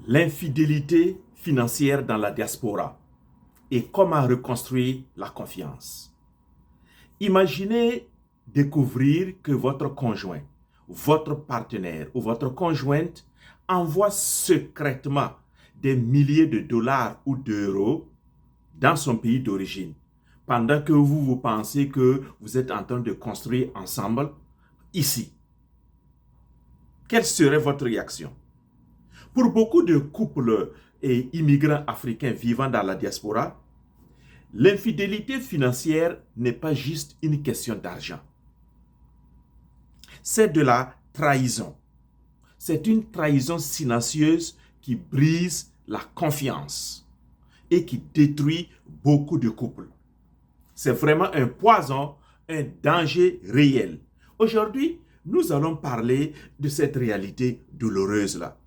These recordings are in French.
L'infidélité financière dans la diaspora et comment reconstruire la confiance. Imaginez découvrir que votre conjoint, votre partenaire ou votre conjointe envoie secrètement des milliers de dollars ou d'euros dans son pays d'origine, pendant que vous pensez que vous êtes en train de construire ensemble ici. Quelle serait votre réaction? Pour beaucoup de couples et immigrants africains vivant dans la diaspora, l'infidélité financière n'est pas juste une question d'argent. C'est de la trahison. C'est une trahison silencieuse qui brise la confiance et qui détruit beaucoup de couples. C'est vraiment un poison, un danger réel. Aujourd'hui, nous allons parler de cette réalité douloureuse-là.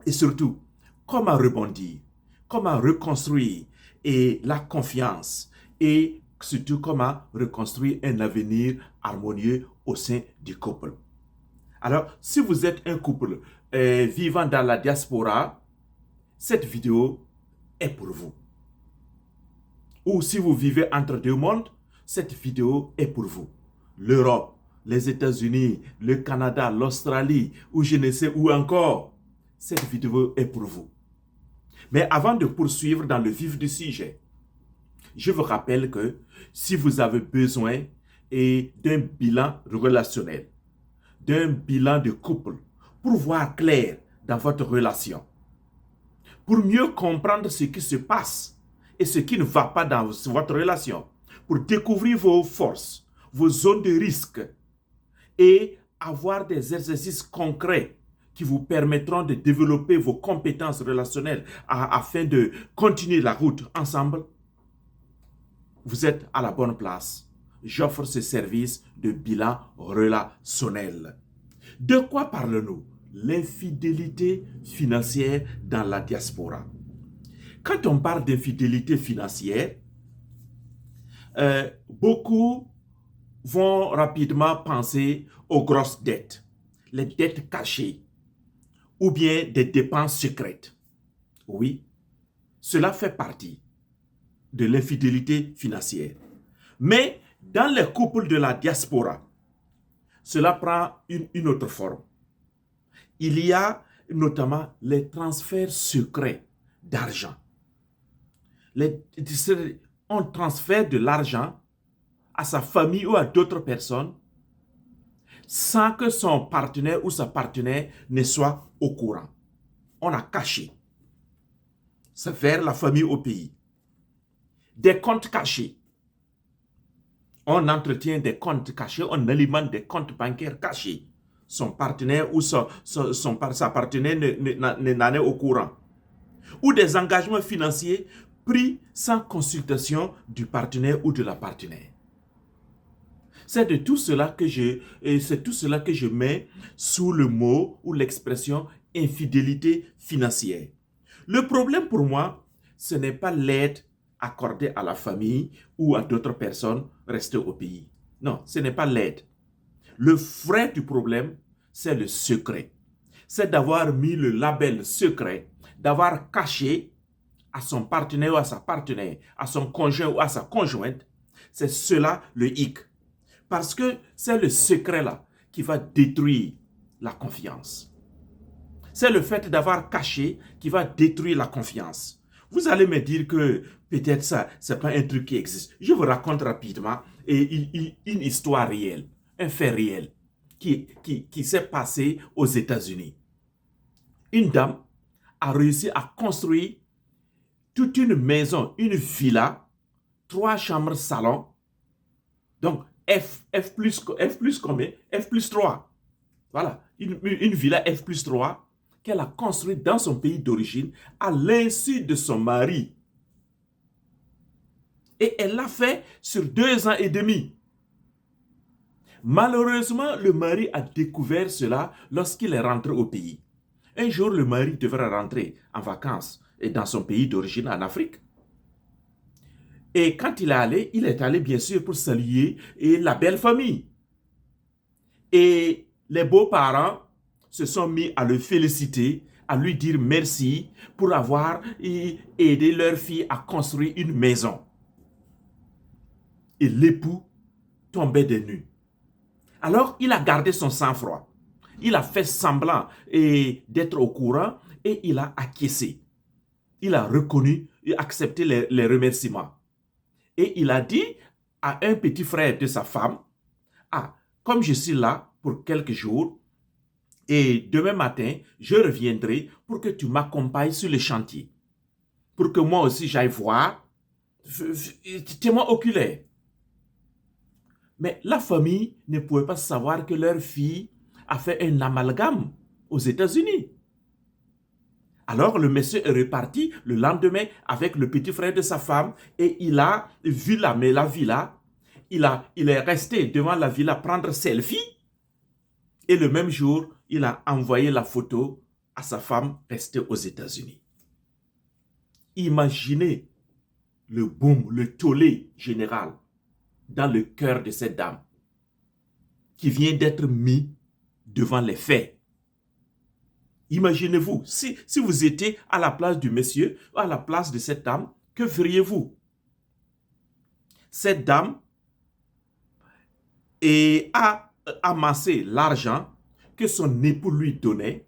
Et surtout, comment rebondir, comment reconstruire et la confiance et surtout comment reconstruire un avenir harmonieux au sein du couple. Alors, si vous êtes un couple vivant dans la diaspora, cette vidéo est pour vous. Ou si vous vivez entre deux mondes, cette vidéo est pour vous. L'Europe, les États-Unis, le Canada, l'Australie, ou je ne sais où encore, cette vidéo est pour vous. Mais avant de poursuivre dans le vif du sujet, je vous rappelle que si vous avez besoin d'un bilan relationnel, d'un bilan de couple, pour voir clair dans votre relation, pour mieux comprendre ce qui se passe et ce qui ne va pas dans votre relation, pour découvrir vos forces, vos zones de risque et avoir des exercices concrets qui vous permettront de développer vos compétences relationnelles afin de continuer la route ensemble, vous êtes à la bonne place. J'offre ce service de bilan relationnel. De quoi parlons-nous? L'infidélité financière dans la diaspora. Quand on parle d'infidélité financière, beaucoup vont rapidement penser aux grosses dettes, les dettes cachées, ou bien des dépenses secrètes. Oui, cela fait partie de l'infidélité financière. Mais dans les couples de la diaspora, cela prend une autre forme. Il y a notamment les transferts secrets d'argent. On transfère de l'argent à sa famille ou à d'autres personnes sans que son partenaire ou sa partenaire ne soit au courant. On a caché. C'est vers la famille au pays. Des comptes cachés. On entretient des comptes cachés, on alimente des comptes bancaires cachés. Son partenaire ou sa partenaire n'en est au courant. Ou des engagements financiers pris sans consultation du partenaire ou de la partenaire. C'est tout cela que je mets sous le mot ou l'expression infidélité financière. Le problème pour moi, ce n'est pas l'aide accordée à la famille ou à d'autres personnes restées au pays. Non, ce n'est pas l'aide. Le vrai du problème, c'est le secret. C'est d'avoir mis le label secret, d'avoir caché à son partenaire ou à sa partenaire, à son conjoint ou à sa conjointe. C'est cela le hic. Parce que c'est le secret-là qui va détruire la confiance. C'est le fait d'avoir caché qui va détruire la confiance. Vous allez me dire que peut-être ça, ce n'est pas un truc qui existe. Je vous raconte rapidement une histoire réelle, un fait réel qui s'est passé aux États-Unis. Une dame a réussi à construire toute une maison, une villa, 3 chambres salon. Donc, F plus combien? F plus 3. Voilà, une villa F plus 3 qu'elle a construite dans son pays d'origine à l'insu de son mari. Et elle l'a fait sur 2 ans et demi. Malheureusement, le mari a découvert cela lorsqu'il est rentré au pays. Un jour, le mari devra rentrer en vacances dans son pays d'origine en Afrique. Et quand il est allé bien sûr pour saluer la belle famille. Et les beaux-parents se sont mis à le féliciter, à lui dire merci pour avoir aidé leur fille à construire une maison. Et l'époux tombait des nues. Alors, il a gardé son sang-froid. Il a fait semblant d'être au courant et il a acquiescé. Il a reconnu et accepté les remerciements. Et il a dit à un petit frère de sa femme, ah, comme je suis là pour quelques jours, et demain matin, je reviendrai pour que tu m'accompagnes sur le chantier. Pour que moi aussi j'aille voir, témoin oculaire. Mais la famille ne pouvait pas savoir que leur fille a fait un amalgame aux États-Unis. Alors le monsieur est reparti le lendemain avec le petit frère de sa femme et il a vu la villa. Il est resté devant la villa prendre selfie. Et le même jour, il a envoyé la photo à sa femme restée aux États-Unis. Imaginez le boom, le tollé général dans le cœur de cette dame qui vient d'être mis devant les faits. Imaginez-vous, si vous étiez à la place du monsieur ou à la place de cette dame, que feriez-vous? Cette dame a amassé l'argent que son époux lui donnait.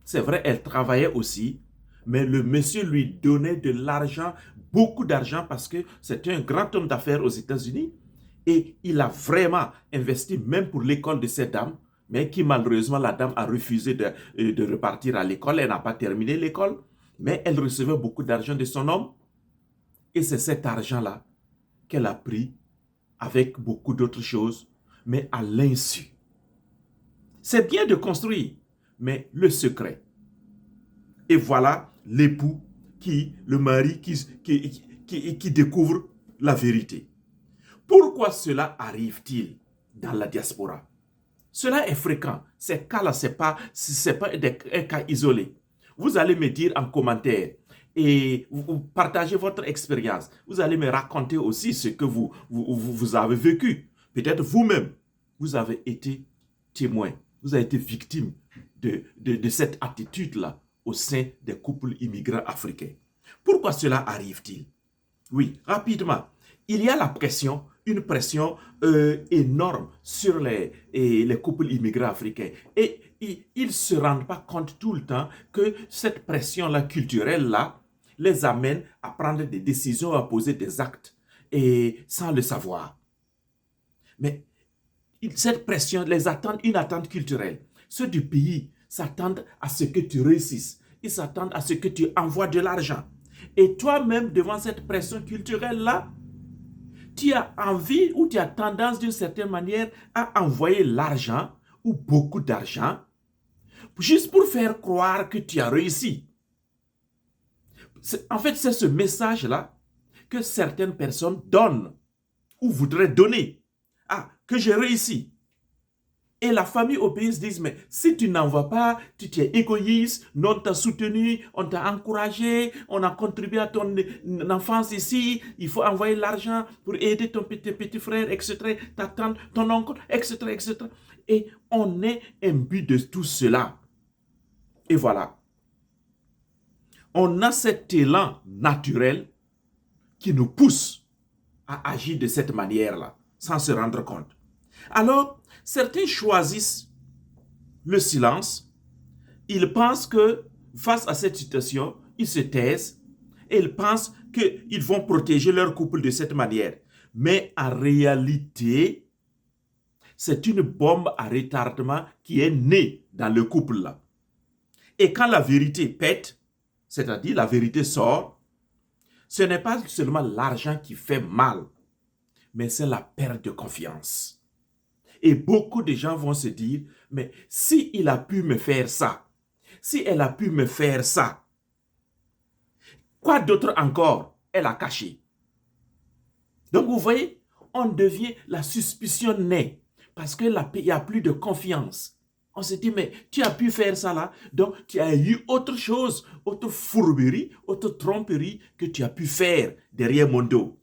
C'est vrai, elle travaillait aussi, mais le monsieur lui donnait de l'argent, beaucoup d'argent, parce que c'était un grand homme d'affaires aux États-Unis. Et il a vraiment investi même pour l'école de cette dame, mais qui malheureusement, la dame a refusé de repartir à l'école. Elle n'a pas terminé l'école, mais elle recevait beaucoup d'argent de son homme. Et c'est cet argent-là qu'elle a pris avec beaucoup d'autres choses, mais à l'insu. C'est bien de construire, mais le secret. Et voilà l'époux, le mari qui découvre la vérité. Pourquoi cela arrive-t-il dans la diaspora? Cela est fréquent. Ces cas-là, ce n'est pas un cas isolé. Vous allez me dire en commentaire et vous partagez votre expérience. Vous allez me raconter aussi ce que vous avez vécu. Peut-être vous-même, vous avez été témoin, vous avez été victime de cette attitude-là au sein des couples immigrants africains. Pourquoi cela arrive-t-il? Oui, rapidement. Il y a la pression, une pression énorme sur les couples immigrants africains. Et ils ne se rendent pas compte tout le temps que cette pression-là, culturelle-là, les amène à prendre des décisions, à poser des actes, et sans le savoir. Mais cette pression les attend, une attente culturelle. Ceux du pays s'attendent à ce que tu réussisses. Ils s'attendent à ce que tu envoies de l'argent. Et toi-même, devant cette pression culturelle-là, tu as envie ou tu as tendance d'une certaine manière à envoyer l'argent ou beaucoup d'argent juste pour faire croire que tu as réussi. En fait, c'est ce message-là que certaines personnes donnent ou voudraient donner. Ah, que j'ai réussi. Et la famille au pays se dit, mais si tu n'envoies pas, tu es égoïste, non, on t'a soutenu, on t'a encouragé, on a contribué à ton enfance ici, il faut envoyer l'argent pour aider ton petit frère, etc., ta tante, ton oncle, etc., etc. Et on est imbu de tout cela. Et voilà. On a cet élan naturel qui nous pousse à agir de cette manière-là, sans se rendre compte. Alors, certains choisissent le silence. Ils pensent que face à cette situation, ils se taisent et ils pensent qu'ils vont protéger leur couple de cette manière. Mais en réalité, c'est une bombe à retardement qui est née dans le couple-là. Et quand la vérité pète, c'est-à-dire la vérité sort, ce n'est pas seulement l'argent qui fait mal, mais c'est la perte de confiance. Et beaucoup de gens vont se dire, mais si il a pu me faire ça, si elle a pu me faire ça, quoi d'autre encore elle a caché? Donc vous voyez, on devient, la suspicion naît, parce qu'il n'y a plus de confiance. On se dit, mais tu as pu faire ça là, donc tu as eu autre chose, autre fourberie, autre tromperie que tu as pu faire derrière mon dos.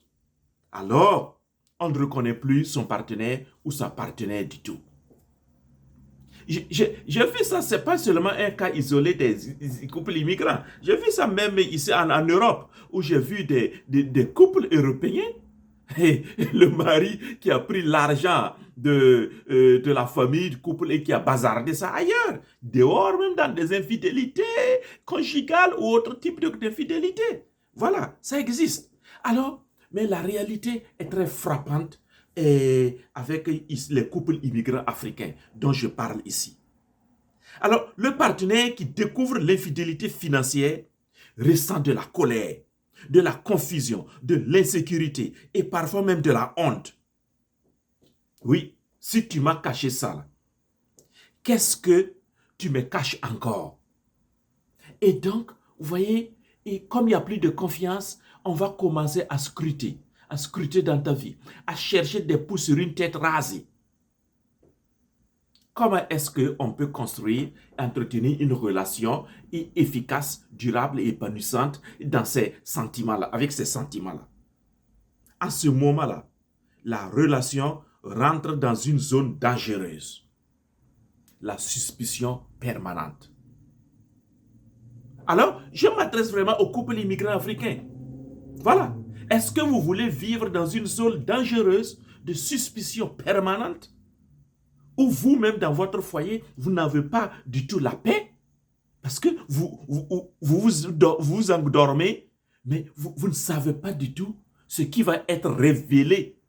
Alors, on ne reconnaît plus son partenaire ou sa partenaire du tout. J'ai vu ça, c'est pas seulement un cas isolé des couples immigrants. J'ai vu ça même ici en Europe, où j'ai vu des couples européens. Et le mari qui a pris l'argent de la famille du couple et qui a bazardé ça ailleurs, dehors même dans des infidélités conjugales ou autre type d'infidélité. Voilà, ça existe. Alors, mais la réalité est très frappante avec les couples immigrants africains dont je parle ici. Alors, le partenaire qui découvre l'infidélité financière ressent de la colère, de la confusion, de l'insécurité et parfois même de la honte. Oui, si tu m'as caché ça, qu'est-ce que tu me caches encore? Et donc, vous voyez, et comme il n'y a plus de confiance, on va commencer à scruter dans ta vie, à chercher des poux sur une tête rasée. Comment est-ce qu'on peut construire, entretenir une relation efficace, durable et épanouissante dans ces sentiments-là, avec ces sentiments-là? À ce moment-là, la relation rentre dans une zone dangereuse. La suspicion permanente. Alors, je m'adresse vraiment aux couples immigrants africains. Voilà. Est-ce que vous voulez vivre dans une zone dangereuse de suspicion permanente? Ou vous-même dans votre foyer, vous n'avez pas du tout la paix? Parce que vous endormez, mais vous ne savez pas du tout ce qui va être révélé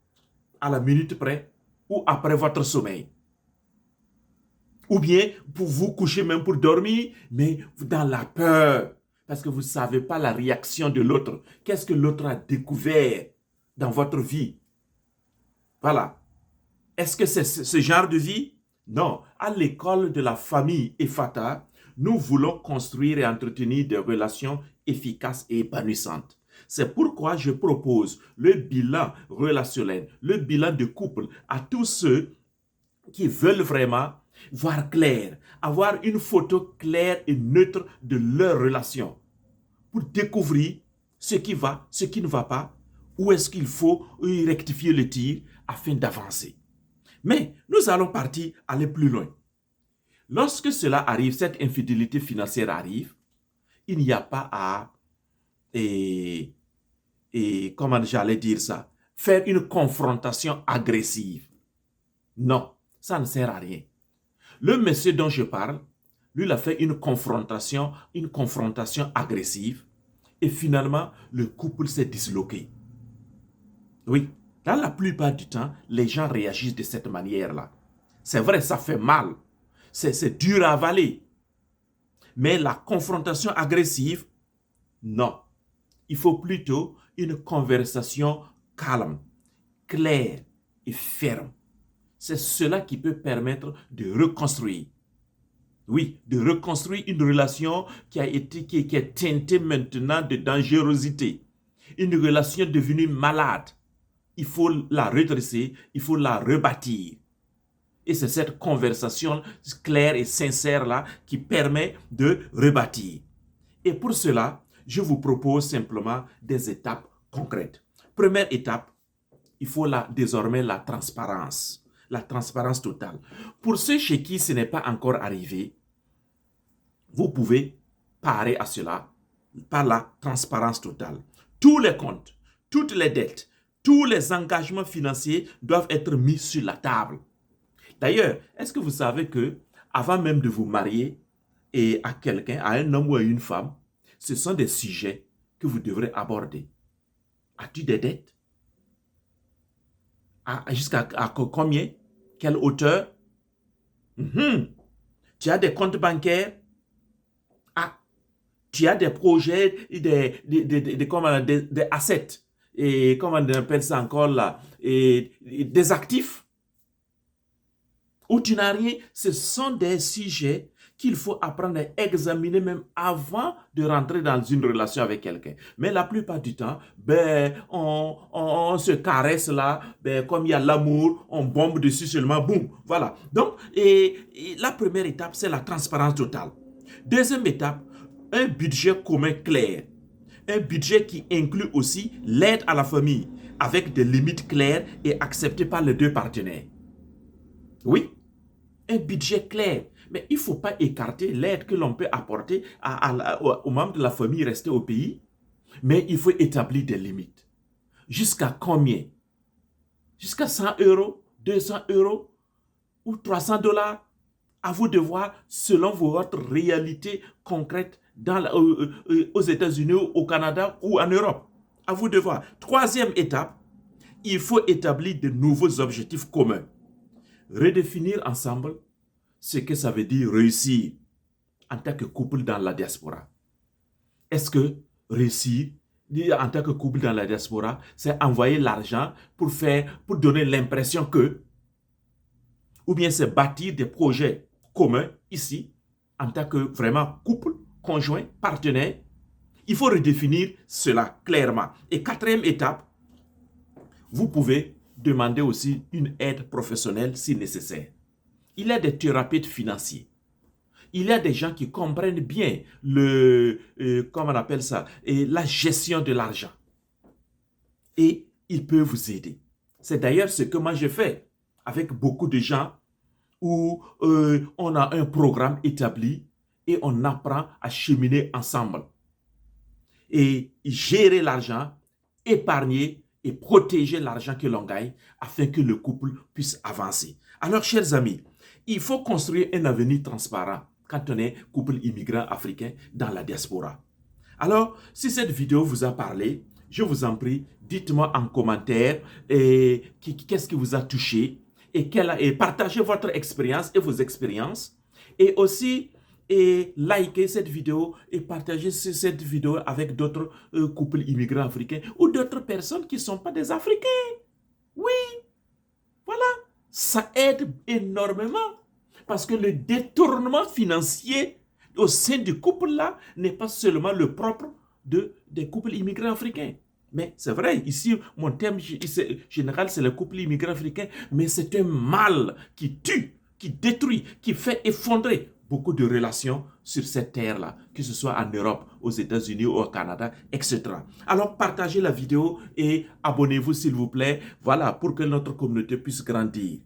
à la minute près ou après votre sommeil. Ou bien, pour vous coucher même pour dormir, mais dans la peur. Parce que vous ne savez pas la réaction de l'autre. Qu'est-ce que l'autre a découvert dans votre vie? Voilà. Est-ce que c'est ce genre de vie? Non. À l'école de la famille Ephata, nous voulons construire et entretenir des relations efficaces et épanouissantes. C'est pourquoi je propose le bilan relationnel, le bilan de couple à tous ceux qui veulent vraiment voir clair, avoir une photo claire et neutre de leur relation pour découvrir ce qui va, ce qui ne va pas, où est-ce qu'il faut rectifier le tir afin d'avancer. Mais nous allons aller plus loin. Lorsque cela arrive, cette infidélité financière arrive, il n'y a pas à, comment j'allais dire ça, faire une confrontation agressive. Non, ça ne sert à rien. Le monsieur dont je parle, lui, il a fait une confrontation agressive et finalement, le couple s'est disloqué. Oui, dans la plupart du temps, les gens réagissent de cette manière-là. C'est vrai, ça fait mal. C'est dur à avaler. Mais la confrontation agressive, non. Il faut plutôt une conversation calme, claire et ferme. C'est cela qui peut permettre de reconstruire. Oui, de reconstruire une relation qui est teintée maintenant de dangerosité. Une relation devenue malade. Il faut la redresser, il faut la rebâtir. Et c'est cette conversation claire et sincère-là qui permet de rebâtir. Et pour cela, je vous propose simplement des étapes concrètes. Première étape, il faut désormais la transparence totale. Pour ceux chez qui ce n'est pas encore arrivé, vous pouvez parer à cela par la transparence totale. Tous les comptes, toutes les dettes, tous les engagements financiers doivent être mis sur la table. D'ailleurs, est-ce que vous savez que avant même de vous marier à quelqu'un, à un homme ou à une femme, ce sont des sujets que vous devrez aborder. As-tu des dettes? Jusqu'à combien? Quelle hauteur? Tu as des comptes bancaires? Tu as des projets, des assets, et comment on appelle ça encore là, des actifs, ou tu n'as rien. Ce sont des sujets qu'il faut apprendre à examiner même avant de rentrer dans une relation avec quelqu'un. Mais la plupart du temps, on se caresse là, comme il y a l'amour, on bombe dessus seulement, boum, voilà. Donc, la première étape, c'est la transparence totale. Deuxième étape, un budget commun clair. Un budget qui inclut aussi l'aide à la famille, avec des limites claires et acceptées par les deux partenaires. Oui, un budget clair. Mais il ne faut pas écarter l'aide que l'on peut apporter aux membres de la famille restés au pays, mais il faut établir des limites. Jusqu'à combien? Jusqu'à 100 euros, 200 euros ou 300 $? À vous de voir selon votre réalité concrète aux États-Unis, au Canada ou en Europe. À vous de voir. Troisième étape, il faut établir de nouveaux objectifs communs. Redéfinir ensemble ce que ça veut dire réussir en tant que couple dans la diaspora. Est-ce que réussir en tant que couple dans la diaspora, c'est envoyer l'argent pour donner l'impression que, ou bien c'est bâtir des projets communs ici, en tant que vraiment couple, conjoint, partenaire? Il faut redéfinir cela clairement. Et quatrième étape, vous pouvez demander aussi une aide professionnelle si nécessaire. Il y a des thérapeutes financiers. Il y a des gens qui comprennent bien comment on appelle ça, la gestion de l'argent. Et ils peuvent vous aider. C'est d'ailleurs ce que moi je fais avec beaucoup de gens où on a un programme établi et on apprend à cheminer ensemble. Et gérer l'argent, épargner et protéger l'argent que l'on gagne afin que le couple puisse avancer. Alors, chers amis, il faut construire un avenir transparent quand on est couple immigrant africain dans la diaspora. Alors, si cette vidéo vous a parlé, je vous en prie, dites-moi en commentaire qu'est-ce qui vous a touché et partagez votre expérience et vos expériences. Et aussi, likez cette vidéo et partagez cette vidéo avec d'autres couples immigrants africains ou d'autres personnes qui ne sont pas des Africains. Oui, voilà, ça aide énormément. Parce que le détournement financier au sein du couple-là n'est pas seulement le propre des couples immigrants africains. Mais c'est vrai, ici, mon thème général, c'est le couple immigrant africain, mais c'est un mal qui tue, qui détruit, qui fait effondrer beaucoup de relations sur cette terre-là, que ce soit en Europe, aux États-Unis ou au Canada, etc. Alors, partagez la vidéo et abonnez-vous, s'il vous plaît, voilà, pour que notre communauté puisse grandir.